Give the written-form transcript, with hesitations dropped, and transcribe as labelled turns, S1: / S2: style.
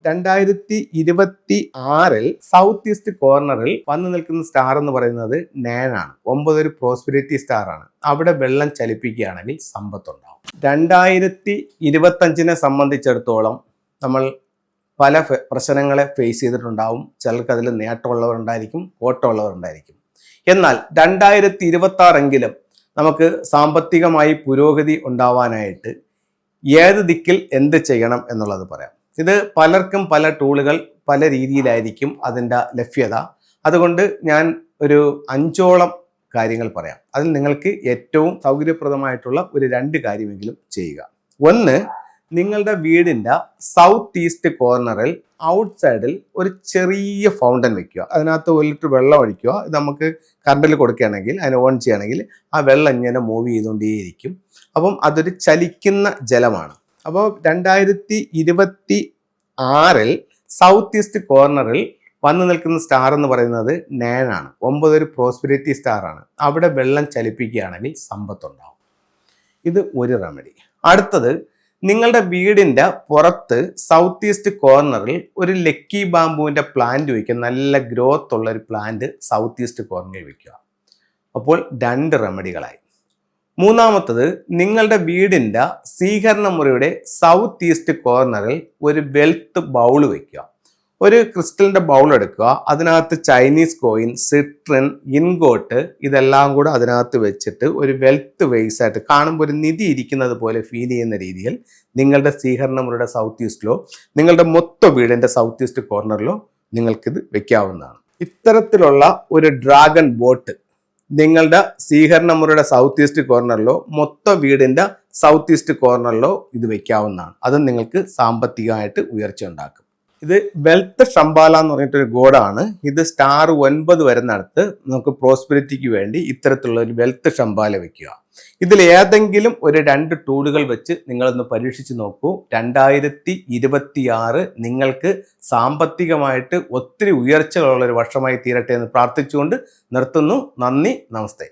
S1: 2026 south east കോർണറിൽ വന്നു നിൽക്കുന്ന സ്റ്റാർ എന്ന് പറയുന്നത് നാനാണ്. 9 ഒരു പ്രോസ്പെരിറ്റി സ്റ്റാർ ആണ്. അവിടെ വെള്ളം ചലിപ്പിക്കുകയാണെങ്കിൽ സമ്പത്തുണ്ടാവും. 2025 സംബന്ധിച്ചിടത്തോളം നമ്മൾ പല പ്രശ്നങ്ങളെ ഫേസ് ചെയ്തിട്ടുണ്ടാവും. ചിലർക്ക് അതിൽ നേട്ടമുള്ളവരുണ്ടായിരിക്കും, കോട്ടമുള്ളവരുണ്ടായിരിക്കും. എന്നാൽ 2026 നമുക്ക് സാമ്പത്തികമായി പുരോഗതി ഉണ്ടാവാനായിട്ട് ഏത് ദിക്കിൽ എന്ത് ചെയ്യണം എന്നുള്ളത് പറയാം. ഇത് പലർക്കും പല ടൂളുകൾ പല രീതിയിലായിരിക്കും അതിൻ്റെ ലഭ്യത. അതുകൊണ്ട് ഞാൻ ഒരു 5ഓളം കാര്യങ്ങൾ പറയാം. അതിൽ നിങ്ങൾക്ക് ഏറ്റവും സൗകര്യപ്രദമായിട്ടുള്ള ഒരു 2 കാര്യമെങ്കിലും ചെയ്യുക. ഒന്ന്, നിങ്ങളുടെ വീടിൻ്റെ സൗത്ത് ഈസ്റ്റ് കോർണറിൽ ഔട്ട്സൈഡിൽ ഒരു ചെറിയ ഫൗണ്ടൻ വെക്കുക. അതിനകത്ത് 1 ലിറ്റർ വെള്ളം ഒഴിക്കുക. ഇത് നമുക്ക് കറണ്ടിൽ കൊടുക്കുകയാണെങ്കിൽ, അതിന് ഓൺ ചെയ്യുകയാണെങ്കിൽ ആ വെള്ളം ഇങ്ങനെ മൂവ് ചെയ്തുകൊണ്ടേയിരിക്കും. അപ്പം അതൊരു ചലിക്കുന്ന ജലമാണ്. അപ്പോൾ 2026 സൗത്ത് ഈസ്റ്റ് കോർണറിൽ വന്നു നിൽക്കുന്ന സ്റ്റാർ എന്ന് പറയുന്നത് നാനാണ്. 9 ഒരു പ്രോസ്പെരിറ്റി സ്റ്റാർ ആണ്. അവിടെ വെള്ളം ചലിപ്പിക്കുകയാണെങ്കിൽ സമ്പത്തുണ്ടാവും. ഇത് ഒരു റെമഡി. അടുത്തത്, നിങ്ങളുടെ വീടിൻ്റെ പുറത്ത് സൗത്ത് ഈസ്റ്റ് കോർണറിൽ ഒരു ലക്കി ബാമ്പുവിൻ്റെ പ്ലാന്റ് വയ്ക്കുക. നല്ല ഗ്രോത്ത് ഉള്ള ഒരു പ്ലാന്റ് സൗത്ത് ഈസ്റ്റ് കോർണറിൽ വയ്ക്കുക. അപ്പോൾ 2 റെമഡികളായി. മൂന്നാമത്തത്, നിങ്ങളുടെ വീടിൻ്റെ സ്വീകരണ മുറിയുടെ സൗത്ത് ഈസ്റ്റ് കോർണറിൽ ഒരു വെൽത്ത് ബൗൾ വയ്ക്കുക. ഒരു ക്രിസ്റ്റലിൻ്റെ ബൗൾ എടുക്കുക. അതിനകത്ത് ചൈനീസ് കോയിൻ, സിട്രിൻ, ഇൻഗോട്ട് ഇതെല്ലാം കൂടെ അതിനകത്ത് വെച്ചിട്ട് ഒരു വെൽത്ത് വേസ് ആയിട്ട് കാണുമ്പോൾ ഒരു നിധി ഇരിക്കുന്നത് പോലെ ഫീൽ ചെയ്യുന്ന രീതിയിൽ നിങ്ങളുടെ സ്വീകരണ മുറിയുടെ സൗത്ത് ഈസ്റ്റിലോ നിങ്ങളുടെ മൊത്തം വീടിൻ്റെ സൗത്ത് ഈസ്റ്റ് കോർണറിലോ നിങ്ങൾക്കിത് വെക്കാവുന്നതാണ്. ഇത്തരത്തിലുള്ള ഒരു ഡ്രാഗൺ ബോട്ട് നിങ്ങളുടെ സ്വീകരണ മുറിയുടെ സൗത്ത് ഈസ്റ്റ് കോർണറിലോ മൊത്തം വീടിൻ്റെ സൗത്ത് ഈസ്റ്റ് കോർണറിലോ ഇത് വെക്കാവുന്നതാണ്. അത് നിങ്ങൾക്ക് സാമ്പത്തികമായിട്ട് ഉയർച്ച ഉണ്ടാക്കും. ഇത് വെൽത്ത് ഷംബാല എന്ന് പറഞ്ഞിട്ടൊരു ഗോഡാണ്. ഇത് സ്റ്റാർ 9 വരുന്നിടത്ത് നമുക്ക് പ്രോസ്പെരിറ്റിക്ക് വേണ്ടി ഇത്തരത്തിലുള്ള ഒരു വെൽത്ത് ഷംബാല വെക്കുക. ഇതിൽ ഏതെങ്കിലും ഒരു 2 ടൂളുകൾ വെച്ച് നിങ്ങളൊന്ന് പരീക്ഷിച്ച് നോക്കൂ. 2026 നിങ്ങൾക്ക് സാമ്പത്തികമായിട്ട് ഒത്തിരി ഉയർച്ചകളുള്ള ഒരു വർഷമായി തീരട്ടെ എന്ന് പ്രാർത്ഥിച്ചുകൊണ്ട് നിർത്തുന്നു. നന്ദി, നമസ്തേ.